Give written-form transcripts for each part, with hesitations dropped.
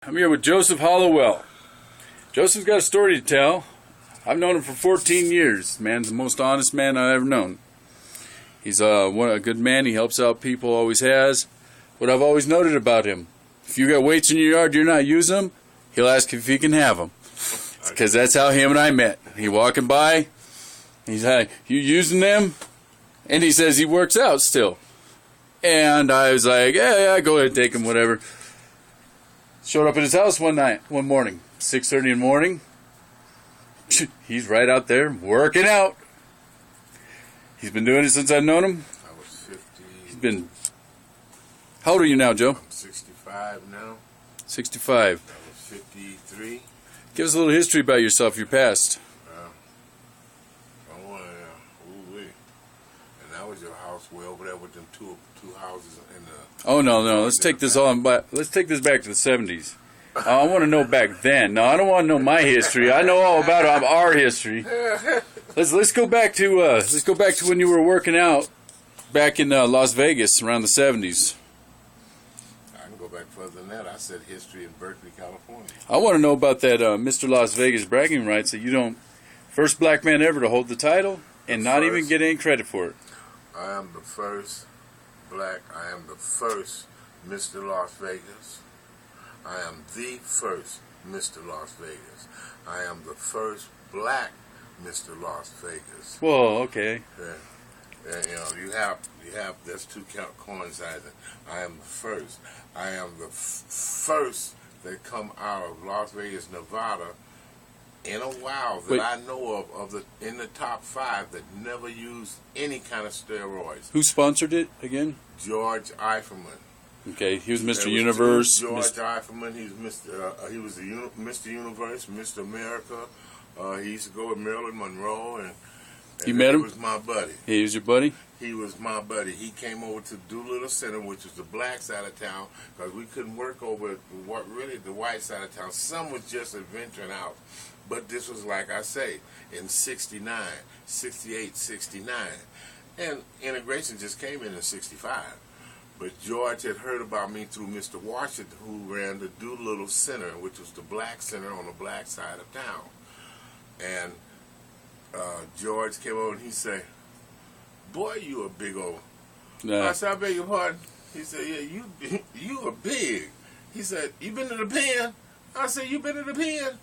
I'm here with Joseph Hollowell. Joseph's got a story to tell. I've known him for 14 years. Man's the most honest man I've ever known. He's a good man. He helps out people, always has. What I've always noted about him, if you got weights in your yard you're not using them, he'll ask if he can have them. Because that's how him and I met. He walking by, he's like, "You using them?" And he says he works out still. And I was like, yeah, go ahead, take them, whatever. Showed up at his house one morning, 6:30 in the morning. He's right out there working out. He's been doing it since I've known him. I was 50. He's been... How old are you now, Joe? I'm 65 now. 65. I was 53. Give us a little history about yourself, your past. I want to, and that was your house way over there with them two houses in the... Oh, no. Let's take this back to the 70s. I want to know back then. No, I don't want to know my history. I know all about our history. Let's go back to when you were working out back in Las Vegas around the 70s. I can go back further than that. I said history in Berkeley, California. I want to know about that Mr. Las Vegas bragging rights that you don't... First black man ever to hold the title and not even get any credit for it. I am the first black. I am the first Mr. Las Vegas. I am the first Mr. Las Vegas. I am the first black Mr. Las Vegas. Whoa, okay. Yeah. And, you have there's two coinciding. I am the first. I am the first that come out of Las Vegas, Nevada, in a while that I know of in the top 5 that never used any kind of steroids. Who sponsored it again? George Eiferman. Okay, he was Mr. Universe. George Eiferman. He was Mr. Universe, Mr. America. He used to go with Marilyn Monroe, and you met him? He was my buddy. He was your buddy? He was my buddy. He came over to Doolittle Center, which was the black side of town, because we couldn't work over the white side of town. Some was just adventuring out. But this was, like I say, in 69, 68, 69. And integration just came in 65. But George had heard about me through Mr. Washington, who ran the Doolittle Center, which was the black center on the black side of town. And George came over and he said, "Boy, you a big old..." I said, "I beg your pardon." He said, "Yeah, you are big." He said, "You been to the pen?" I said, "You been to the pen?"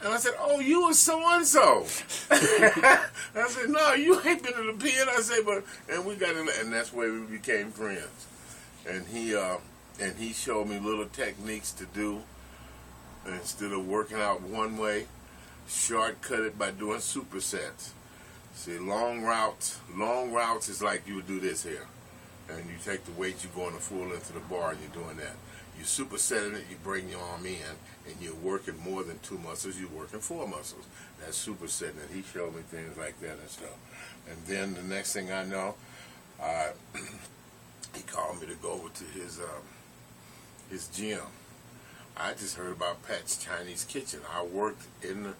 And I said, "Oh, you was so-and-so." I said, "No, you ain't been to the pen." I said, and we got in, and that's where we became friends. And he showed me little techniques to do. Instead of working out one way, shortcut it by doing supersets. See, long routes is like you would do this here. And you take the weight, you go in the full length of the bar, and you're doing that. You supersetting it, you bring your arm in, and you're working more than 2 muscles, you're working 4 muscles. That's supersetting it. He showed me things like that and stuff. And then the next thing I know, he called me to go over to his gym. I just heard about Pat's Chinese Kitchen. I worked in the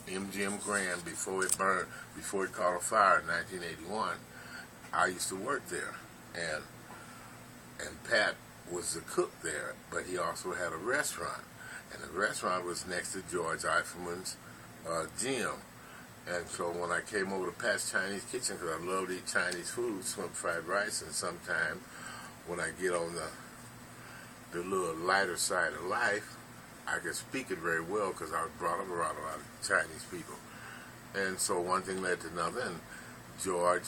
MGM Grand before it burned, before it caught a fire in 1981. I used to work there, and Pat was the cook there, but he also had a restaurant, and the restaurant was next to George Eiferman's gym. And so when I came over to Pat's Chinese Kitchen, because I love to eat Chinese food, shrimp fried rice, and sometimes when I get on the little lighter side of life, I could speak it very well because I was brought up around a lot of Chinese people. And so one thing led to another, and George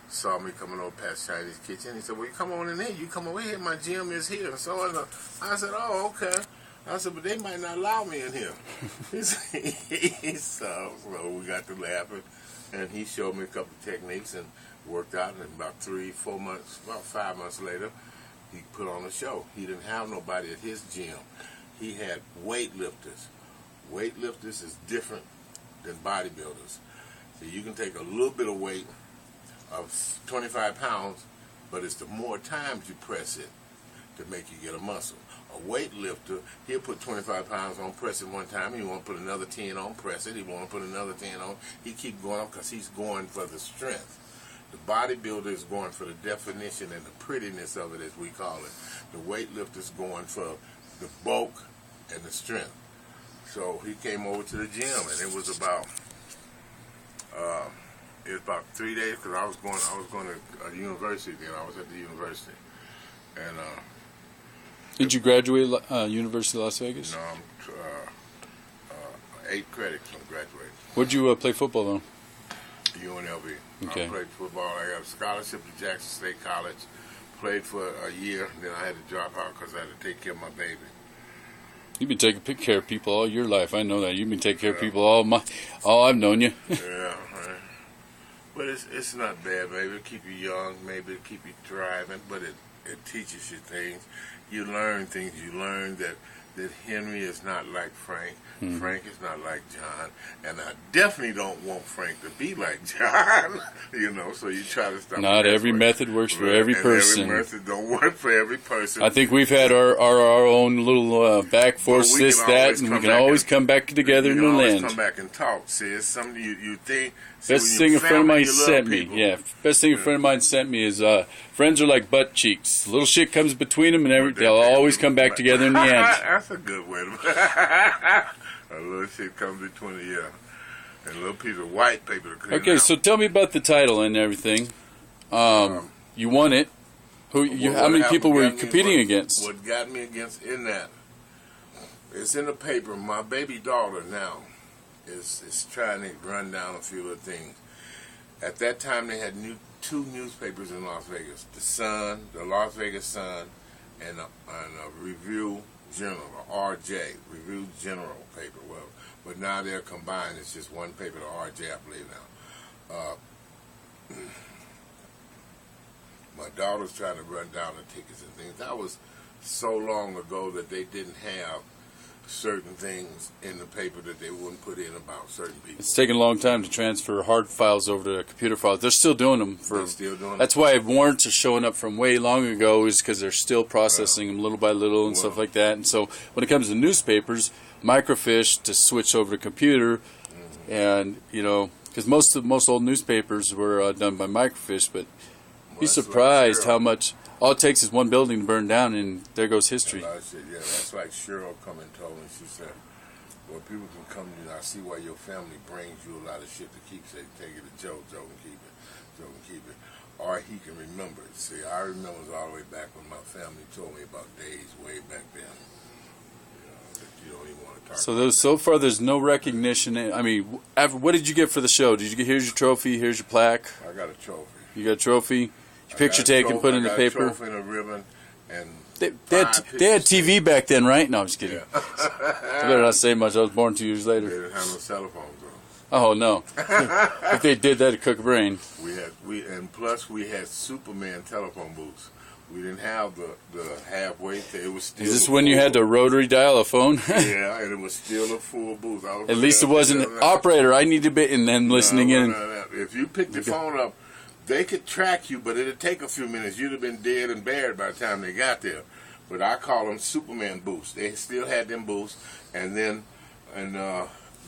saw me coming over past Chinese Kitchen. He said, "Well, you come on in here. You come over here. My gym is here." And so on. I said, "Oh, okay." I said, "But they might not allow me in here." So we got to laughing, and he showed me a couple of techniques and worked out. And about 3-4 months, about 5 months later, he put on a show. He didn't have nobody at his gym. He had weightlifters. Weightlifters is different than bodybuilders. So you can take a little bit of weight of 25 pounds, but it's the more times you press it to make you get a muscle. A weightlifter, he'll put 25 pounds on, press it one time, he want to put another 10 on, press it, he want to put another 10 on. He keep going up because he's going for the strength. The bodybuilder is going for the definition and the prettiness of it, as we call it. The weightlifter is going for the bulk and the strength. So he came over to the gym, and it was about 3 days because I was going to a university then. I was at the university, and Did you graduate University of Las Vegas? no, I'm 8 credits from graduating. Where'd you play football though? UNLV. Okay. I played football. I got a scholarship to Jackson State College. Played for a year, then I had to drop out because I had to take care of my baby. You've been taking care of people all your life. I know that. You've been taking care of people all I've known you. Yeah, right. But it's not bad, maybe it'll keep you young, maybe it'll keep you thriving, but it teaches you things. You learn things. You learn that Henry is not like Frank. Frank is not like John. And I definitely don't want Frank to be like John. So you try to stop. Not every method works for every person. Every method don't work for every person. I think we've had our own little back force, this, that, and we can always come back together in the land. We can always come back and talk. See, it's something you think. Best thing a friend of mine sent me. Yeah, best thing a friend of mine sent me is friends are like butt cheeks. Little shit comes between them, and they'll always come back together in the end. That's a good way to. A little shit comes between and a little piece of white paper to clean Okay, out. so tell me about the title and everything. You won it. How many people were you competing against? What got me against in that? It's in the paper. My baby daughter now is trying to run down a few of the things. At that time, they had two newspapers in Las Vegas: the Sun, the Las Vegas Sun, and a Review General, RJ, Review General paper. Well, but now they're combined. It's just one paper, the RJ, I believe now. My daughter's trying to run down the tickets and things. That was so long ago that they didn't have certain things in the paper that they wouldn't put in about certain people. It's taken a long time to transfer hard files over to computer files. They're still doing them. They're still doing That's why warrants are showing up from way long ago, is because they're still processing them little by little and stuff like that. And so when it comes to newspapers, microfiche to switch over to computer, and because most old newspapers were done by microfiche, but be surprised how much. All it takes is one building to burn down, and there goes history. That's like Sheral come and told me. She said, well, people can come to you. I see why your family brings you a lot of shit to keep. Say, take it to Joe. Joe can keep it. Joe can keep it. Or he can remember it. See, I remember it was all the way back when my family told me about days way back then. That you don't even want to talk about. So far, there's no recognition. I mean, what did you get for the show? Did you get, here's your trophy, here's your plaque? I got a trophy. You got a trophy? Picture taken, put in the paper. A trophy and a ribbon, and they had TV back then, right? No, I'm just kidding. Yeah. I better not say much. I was born 2 years later. They didn't have no cell phones though. Oh no! If they did, that'd cook a brain. Plus we had Superman telephone booths. We didn't have the halfway. It was still. Is this when you had to rotary dial a phone? Yeah, and it was still a full booth. At least it wasn't operator. I need to be, and then listening in. No. If you picked the phone up, they could track you, but it'd take a few minutes. You'd have been dead and buried by the time they got there. But I call them Superman booths. They still had them booths. And then in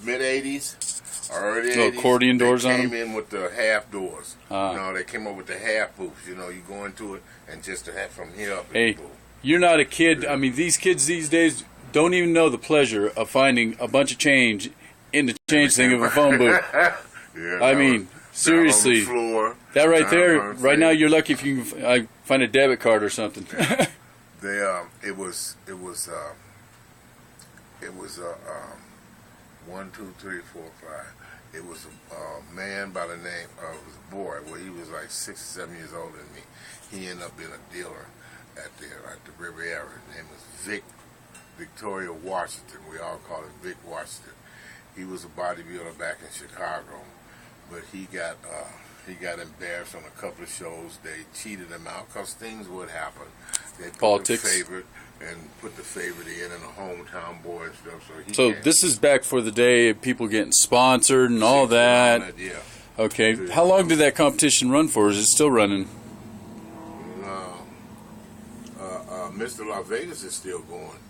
mid-'80s or early 80s, accordion doors they on came them? in with the half doors. They came up with the half booths. You go into it and just to have from here up. Hey, you're not a kid. I mean, these kids these days don't even know the pleasure of finding a bunch of change in the change thing of a phone booth. I mean, seriously. On the floor. That right there, right now, you're lucky if you can find a debit card or something. It was 1, 2, 3, 4, 5. It was a man by the name of a boy. Well, he was like 6 or 7 years older than me. He ended up being a dealer at the Riviera. His name was Victoria Washington. We all call him Vic Washington. He was a bodybuilder back in Chicago, but he got embarrassed on a couple of shows. They cheated him out because things would happen. They put Politics. the favorite and put the favorite in a hometown boy and stuff. So this is back for the day of people getting sponsored and all that. Yeah. Okay. How long did that competition run for? Is it still running? Mr. Las Vegas is still going.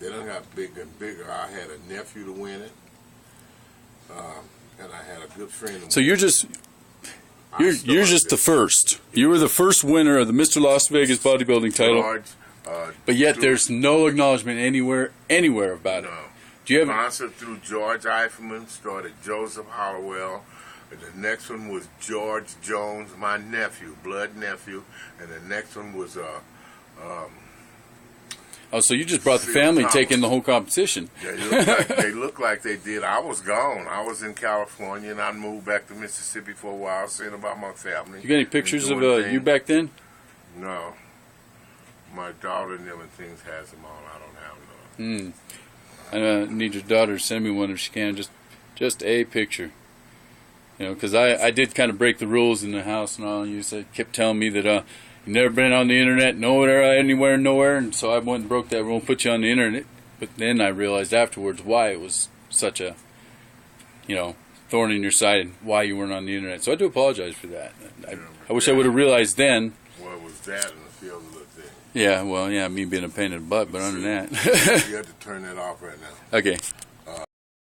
They done got bigger and bigger. I had a nephew to win it, and I had a good friend. So you're just You're just the first. You were the first winner of the Mr. Las Vegas bodybuilding title. But yet there's no acknowledgement anywhere about it. No. Do you have Sponsored through George Eiferman, started Joseph Hollowell. And the next one was George Jones, my nephew, blood nephew. And the next one was oh, so you just brought the family Thomas. taking the whole competition. They look like they did. I was gone. I was in California, and I moved back to Mississippi for a while, seeing about my family. You got any pictures of doing you things. back then? No. My daughter and them and things has them all. I don't have none. I need your daughter to send me one if she can. Just a picture. You know, because I did kind of break the rules in the house and all. You kept telling me that you've never been on the internet, nowhere, and so I went and broke that rule and put you on the internet. But then I realized afterwards why it was such a, thorn in your side and why you weren't on the internet. So I do apologize for that. I wish I would have realized then. Well, it was that and a few other little things. Yeah, well, me being a pain in the butt, but other than that. You have to turn that off right now. Okay.